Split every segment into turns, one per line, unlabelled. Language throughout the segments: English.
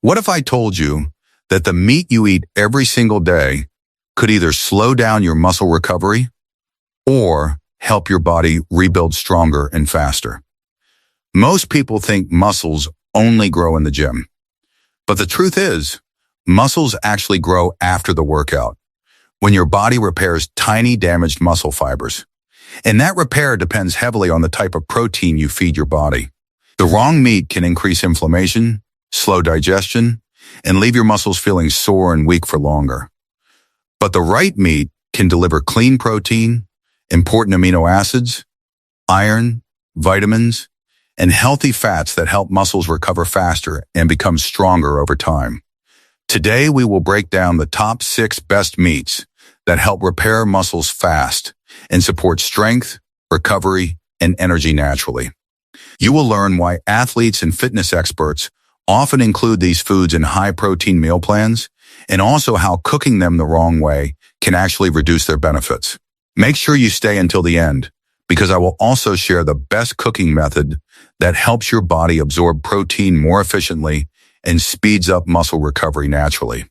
What if I told you that the meat you eat every single day could either slow down your muscle recovery or help your body rebuild stronger and faster? Most people think muscles only grow in the gym. But the truth is, muscles actually grow after the workout, when your body repairs tiny damaged muscle fibers. And that repair depends heavily on the type of protein you feed your body. The wrong meat can increase inflammation, slow digestion, and leave your muscles feeling sore and weak for longer. But the right meat can deliver clean protein, important amino acids, iron, vitamins, and healthy fats that help muscles recover faster and become stronger over time. Today, we will break down the top 6 best meats that help repair muscles fast and support strength, recovery, and energy naturally. You will learn why athletes and fitness experts often include these foods in high-protein meal plans, and also how cooking them the wrong way can actually reduce their benefits. Make sure you stay until the end, because I will also share the best cooking method that helps your body absorb protein more efficiently and speeds up muscle recovery naturally.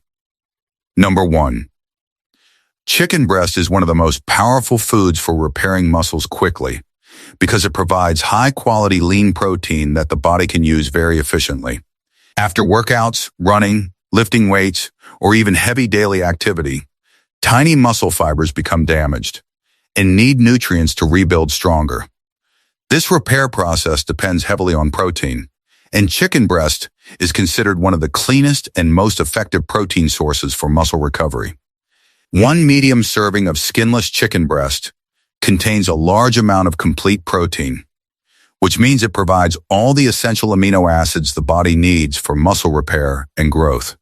Number 1. Chicken breast is one of the most powerful foods for repairing muscles quickly because it provides high-quality lean protein that the body can use very efficiently. After workouts, running, lifting weights, or even heavy daily activity, tiny muscle fibers become damaged and need nutrients to rebuild stronger. This repair process depends heavily on protein, and chicken breast is considered one of the cleanest and most effective protein sources for muscle recovery. One medium serving of skinless chicken breast contains a large amount of complete protein, which means it provides all the essential amino acids the body needs for muscle repair and growth.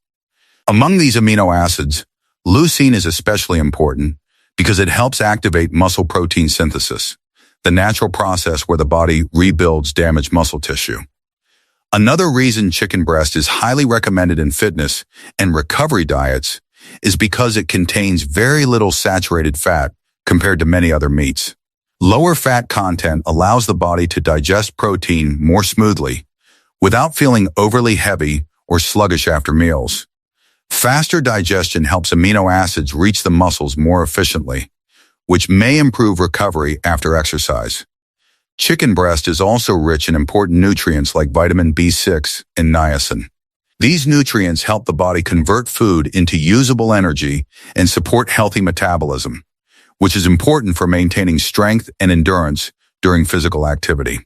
Among these amino acids, leucine is especially important because it helps activate muscle protein synthesis, the natural process where the body rebuilds damaged muscle tissue. Another reason chicken breast is highly recommended in fitness and recovery diets is because it contains very little saturated fat compared to many other meats. Lower fat content allows the body to digest protein more smoothly without feeling overly heavy or sluggish after meals. Faster digestion helps amino acids reach the muscles more efficiently, which may improve recovery after exercise. Chicken breast is also rich in important nutrients like vitamin B6 and niacin. These nutrients help the body convert food into usable energy and support healthy metabolism, which is important for maintaining strength and endurance during physical activity.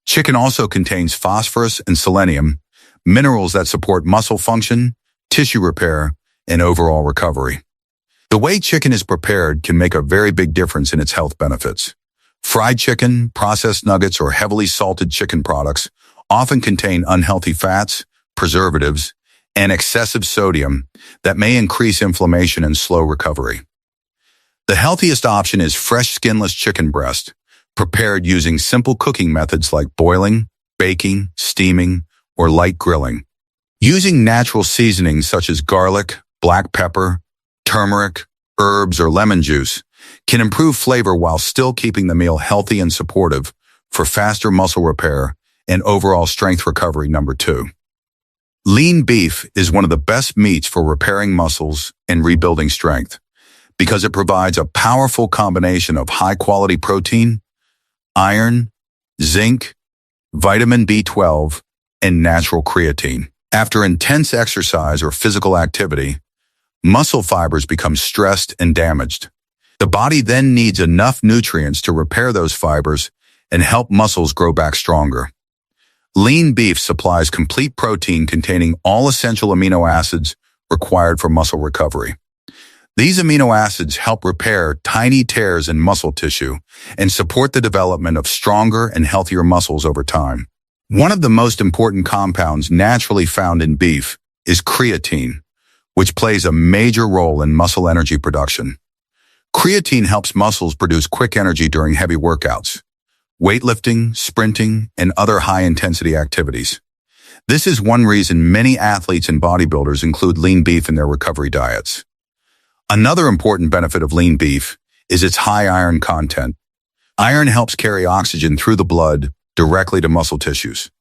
Chicken also contains phosphorus and selenium, minerals that support muscle function, tissue repair, and overall recovery. The way chicken is prepared can make a very big difference in its health benefits. Fried chicken, processed nuggets, or heavily salted chicken products often contain unhealthy fats, preservatives, and excessive sodium that may increase inflammation and slow recovery. The healthiest option is fresh skinless chicken breast, prepared using simple cooking methods like boiling, baking, steaming, or light grilling. Using natural seasonings such as garlic, black pepper, turmeric, herbs, or lemon juice can improve flavor while still keeping the meal healthy and supportive for faster muscle repair and overall strength recovery. Number 2. Lean beef is one of the best meats for repairing muscles and rebuilding strength because it provides a powerful combination of high-quality protein, iron, zinc, vitamin B12, and natural creatine. After intense exercise or physical activity, muscle fibers become stressed and damaged. The body then needs enough nutrients to repair those fibers and help muscles grow back stronger. Lean beef supplies complete protein containing all essential amino acids required for muscle recovery. These amino acids help repair tiny tears in muscle tissue and support the development of stronger and healthier muscles over time. One of the most important compounds naturally found in beef is creatine, which plays a major role in muscle energy production. Creatine helps muscles produce quick energy during heavy workouts, weightlifting, sprinting, and other high-intensity activities. This is one reason many athletes and bodybuilders include lean beef in their recovery diets. Another important benefit of lean beef is its high iron content. Iron helps carry oxygen through the blood directly to muscle tissues.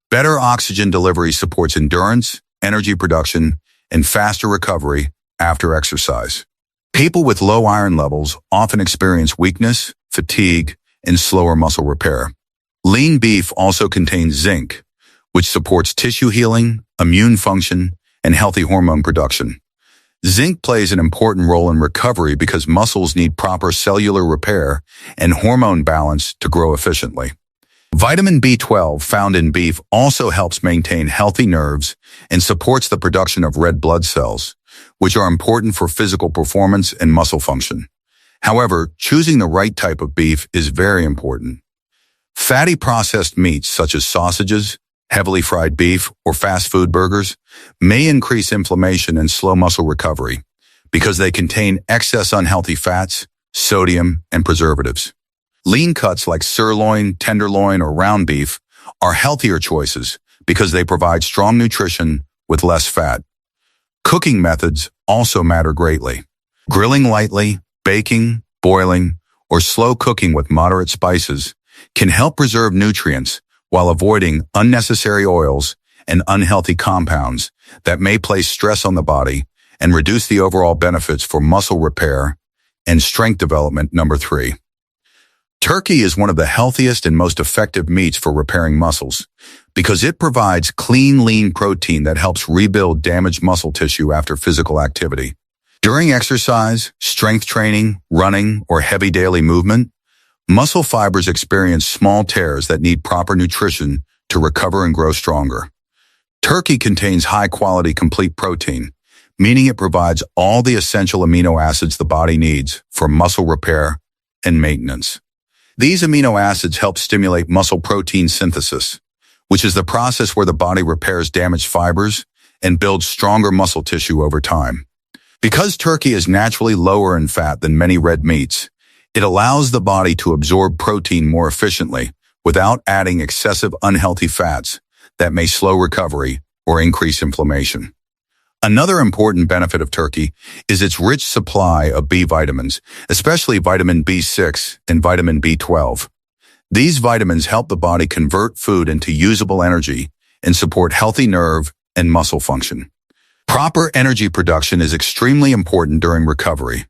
Better oxygen delivery supports endurance energy production, and faster recovery after exercise. People with low iron levels often experience weakness, fatigue, and slower muscle repair. Lean beef also contains zinc, which supports tissue healing, immune function, and healthy hormone production. Zinc plays an important role in recovery because muscles need proper cellular repair and hormone balance to grow efficiently. Vitamin B12 found in beef also helps maintain healthy nerves and supports the production of red blood cells, which are important for physical performance and muscle function. However, choosing the right type of beef is very important. Fatty processed meats such as sausages, heavily fried beef, or fast food burgers may increase inflammation and slow muscle recovery because they contain excess unhealthy fats, sodium, and preservatives. Lean cuts like sirloin, tenderloin, or round beef are healthier choices because they provide strong nutrition with less fat. Cooking methods also matter greatly. Grilling lightly, baking, boiling, or slow cooking with moderate spices can help preserve nutrients while avoiding unnecessary oils and unhealthy compounds that may place stress on the body and reduce the overall benefits for muscle repair and strength development. Number 3. Turkey is one of the healthiest and most effective meats for repairing muscles because it provides clean, lean protein that helps rebuild damaged muscle tissue after physical activity. During exercise, strength training, running, or heavy daily movement, muscle fibers experience small tears that need proper nutrition to recover and grow stronger. Turkey contains high-quality complete protein, meaning it provides all the essential amino acids the body needs for muscle repair and maintenance. These amino acids help stimulate muscle protein synthesis, which is the process where the body repairs damaged fibers and builds stronger muscle tissue over time. Because turkey is naturally lower in fat than many red meats, it allows the body to absorb protein more efficiently without adding excessive unhealthy fats that may slow recovery or increase inflammation. Another important benefit of turkey is its rich supply of B vitamins, especially vitamin B6 and vitamin B12. These vitamins help the body convert food into usable energy and support healthy nerve and muscle function. Proper energy production is extremely important during recovery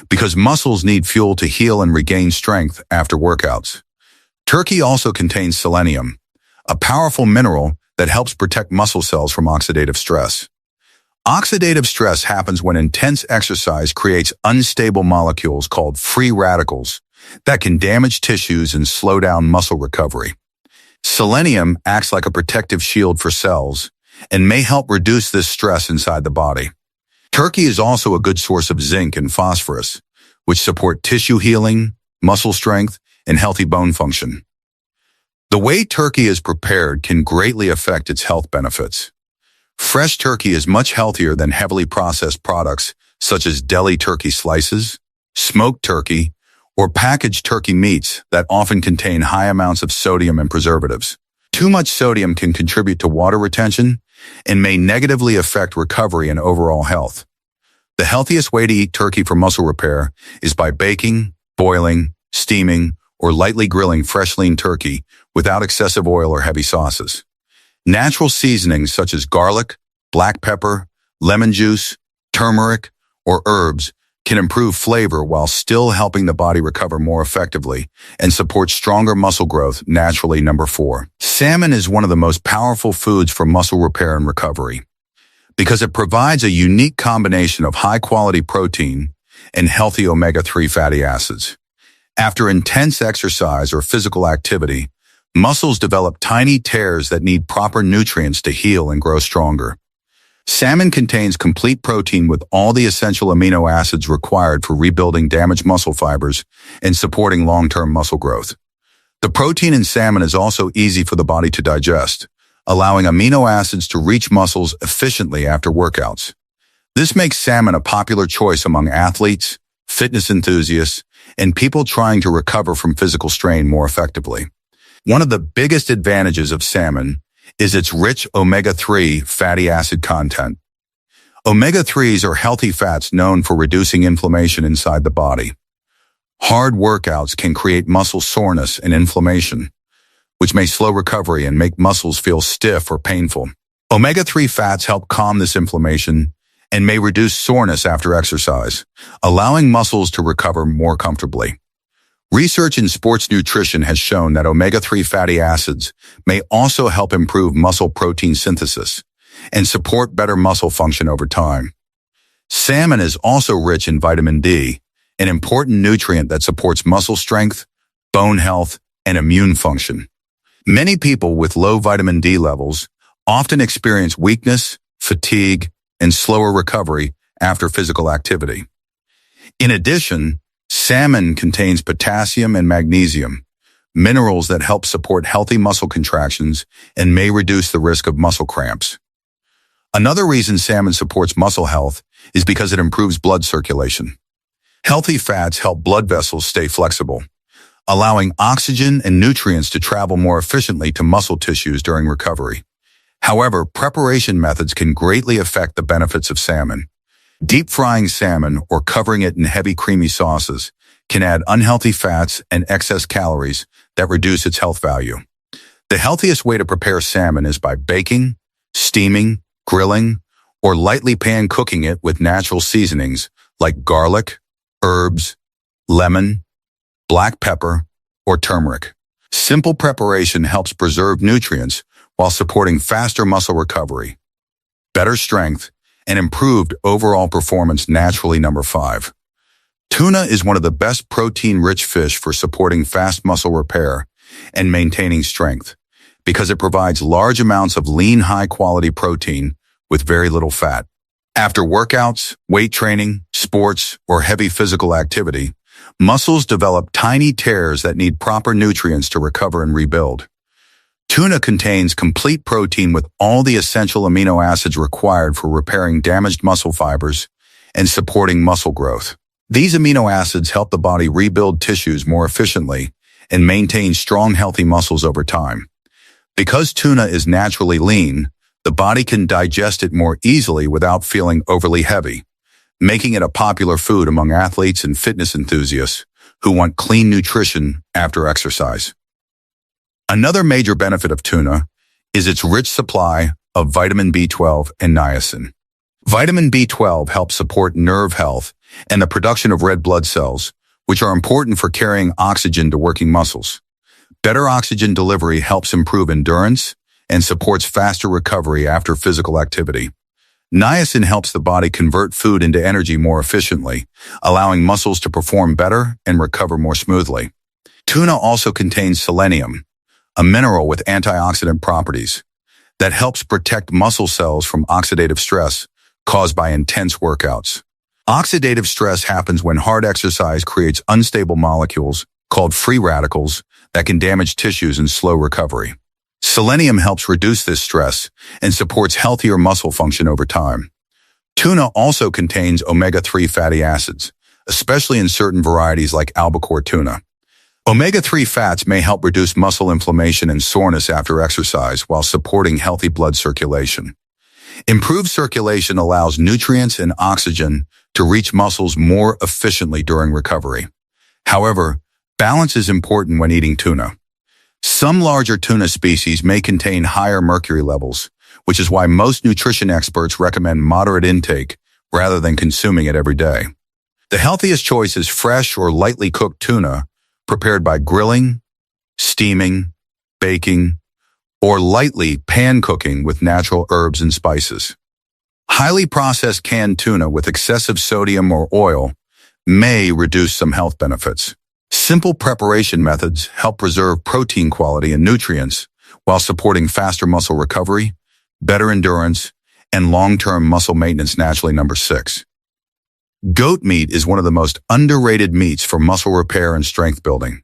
because muscles need fuel to heal and regain strength after workouts. Turkey also contains selenium, a powerful mineral that helps protect muscle cells from oxidative stress. Oxidative stress happens when intense exercise creates unstable molecules called free radicals that can damage tissues and slow down muscle recovery. Selenium acts like a protective shield for cells and may help reduce this stress inside the body. Turkey is also a good source of zinc and phosphorus, which support tissue healing, muscle strength, and healthy bone function. The way turkey is prepared can greatly affect its health benefits. Fresh turkey is much healthier than heavily processed products such as deli turkey slices, smoked turkey, or packaged turkey meats that often contain high amounts of sodium and preservatives. Too much sodium can contribute to water retention and may negatively affect recovery and overall health. The healthiest way to eat turkey for muscle repair is by baking, boiling, steaming, or lightly grilling fresh lean turkey without excessive oil or heavy sauces. Natural seasonings such as garlic, black pepper, lemon juice, turmeric, or herbs can improve flavor while still helping the body recover more effectively and support stronger muscle growth naturally. Number 4. Salmon is one of the most powerful foods for muscle repair and recovery because it provides a unique combination of high-quality protein and healthy omega-3 fatty acids. After intense exercise or physical activity, muscles develop tiny tears that need proper nutrients to heal and grow stronger. Salmon contains complete protein with all the essential amino acids required for rebuilding damaged muscle fibers and supporting long-term muscle growth. The protein in salmon is also easy for the body to digest, allowing amino acids to reach muscles efficiently after workouts. This makes salmon a popular choice among athletes, fitness enthusiasts, and people trying to recover from physical strain more effectively. One of the biggest advantages of salmon is its rich omega-3 fatty acid content. Omega-3s are healthy fats known for reducing inflammation inside the body. Hard workouts can create muscle soreness and inflammation, which may slow recovery and make muscles feel stiff or painful. Omega-3 fats help calm this inflammation and may reduce soreness after exercise, allowing muscles to recover more comfortably. Research in sports nutrition has shown that omega-3 fatty acids may also help improve muscle protein synthesis and support better muscle function over time. Salmon is also rich in vitamin D, an important nutrient that supports muscle strength, bone health, and immune function. Many people with low vitamin D levels often experience weakness, fatigue, and slower recovery after physical activity. In addition, salmon contains potassium and magnesium, minerals that help support healthy muscle contractions and may reduce the risk of muscle cramps. Another reason salmon supports muscle health is because it improves blood circulation. Healthy fats help blood vessels stay flexible, allowing oxygen and nutrients to travel more efficiently to muscle tissues during recovery. However, preparation methods can greatly affect the benefits of salmon. Deep frying salmon or covering it in heavy creamy sauces can add unhealthy fats and excess calories that reduce its health value. The healthiest way to prepare salmon is by baking, steaming, grilling, or lightly pan cooking it with natural seasonings like garlic, herbs, lemon, black pepper, or turmeric. Simple preparation helps preserve nutrients while supporting faster muscle recovery, better strength, and improved overall performance naturally. Number 5. Tuna is one of the best protein-rich fish for supporting fast muscle repair and maintaining strength because it provides large amounts of lean, high-quality protein with very little fat. After workouts, weight training, sports, or heavy physical activity, muscles develop tiny tears that need proper nutrients to recover and rebuild. Tuna contains complete protein with all the essential amino acids required for repairing damaged muscle fibers and supporting muscle growth. These amino acids help the body rebuild tissues more efficiently and maintain strong, healthy muscles over time. Because tuna is naturally lean, the body can digest it more easily without feeling overly heavy, making it a popular food among athletes and fitness enthusiasts who want clean nutrition after exercise. Another major benefit of tuna is its rich supply of vitamin B12 and niacin. Vitamin B12 helps support nerve health and the production of red blood cells, which are important for carrying oxygen to working muscles. Better oxygen delivery helps improve endurance and supports faster recovery after physical activity. Niacin helps the body convert food into energy more efficiently, allowing muscles to perform better and recover more smoothly. Tuna also contains selenium, a mineral with antioxidant properties that helps protect muscle cells from oxidative stress caused by intense workouts. Oxidative stress happens when hard exercise creates unstable molecules called free radicals that can damage tissues and slow recovery. Selenium helps reduce this stress and supports healthier muscle function over time. Tuna also contains omega-3 fatty acids, especially in certain varieties like albacore tuna. Omega-3 fats may help reduce muscle inflammation and soreness after exercise while supporting healthy blood circulation. Improved circulation allows nutrients and oxygen to reach muscles more efficiently during recovery. However, balance is important when eating tuna. Some larger tuna species may contain higher mercury levels, which is why most nutrition experts recommend moderate intake rather than consuming it every day. The healthiest choice is fresh or lightly cooked tuna prepared by grilling, steaming, baking, or lightly pan cooking with natural herbs and spices. Highly processed canned tuna with excessive sodium or oil may reduce some health benefits. Simple preparation methods help preserve protein quality and nutrients while supporting faster muscle recovery, better endurance, and long-term muscle maintenance. Naturally. Number 6. Goat meat is one of the most underrated meats for muscle repair and strength building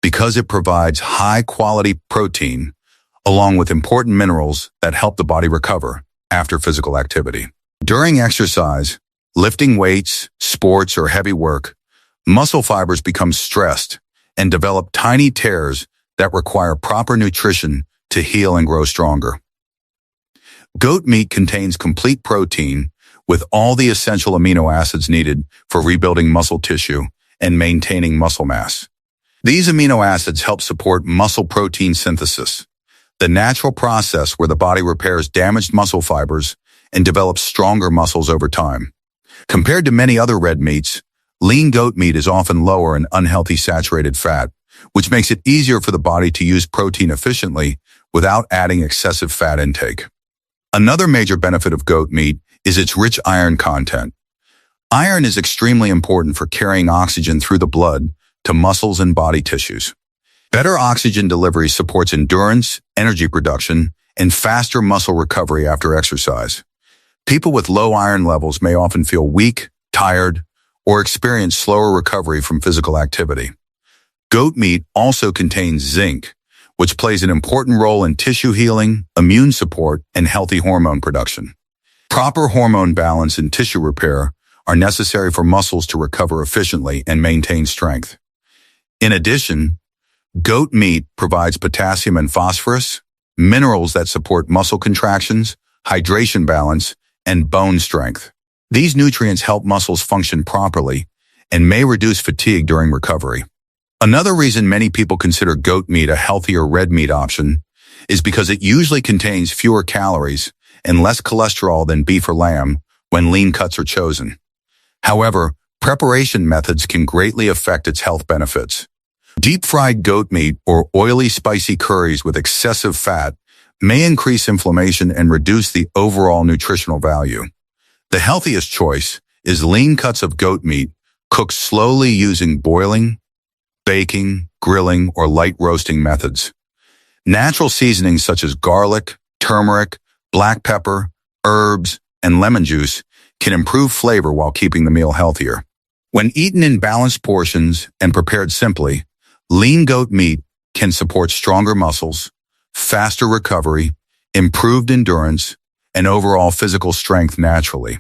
because it provides high-quality protein along with important minerals that help the body recover after physical activity. During exercise, lifting weights, sports, or heavy work, muscle fibers become stressed and develop tiny tears that require proper nutrition to heal and grow stronger. Goat meat contains complete protein with all the essential amino acids needed for rebuilding muscle tissue and maintaining muscle mass. These amino acids help support muscle protein synthesis, the natural process where the body repairs damaged muscle fibers and develops stronger muscles over time. Compared to many other red meats, lean goat meat is often lower in unhealthy saturated fat, which makes it easier for the body to use protein efficiently without adding excessive fat intake. Another major benefit of goat meat is its rich iron content. Iron is extremely important for carrying oxygen through the blood to muscles and body tissues. Better oxygen delivery supports endurance, energy production, and faster muscle recovery after exercise. People with low iron levels may often feel weak, tired, or experience slower recovery from physical activity. Goat meat also contains zinc, which plays an important role in tissue healing, immune support, and healthy hormone production. Proper hormone balance and tissue repair are necessary for muscles to recover efficiently and maintain strength. In addition, goat meat provides potassium and phosphorus, minerals that support muscle contractions, hydration balance, and bone strength. These nutrients help muscles function properly and may reduce fatigue during recovery. Another reason many people consider goat meat a healthier red meat option is because it usually contains fewer calories and less cholesterol than beef or lamb when lean cuts are chosen. However, preparation methods can greatly affect its health benefits. Deep-fried goat meat or oily, spicy curries with excessive fat may increase inflammation and reduce the overall nutritional value. The healthiest choice is lean cuts of goat meat cooked slowly using boiling, baking, grilling, or light roasting methods. Natural seasonings such as garlic, turmeric, black pepper, herbs, and lemon juice can improve flavor while keeping the meal healthier. When eaten in balanced portions and prepared simply, lean goat meat can support stronger muscles, faster recovery, improved endurance, and overall physical strength naturally.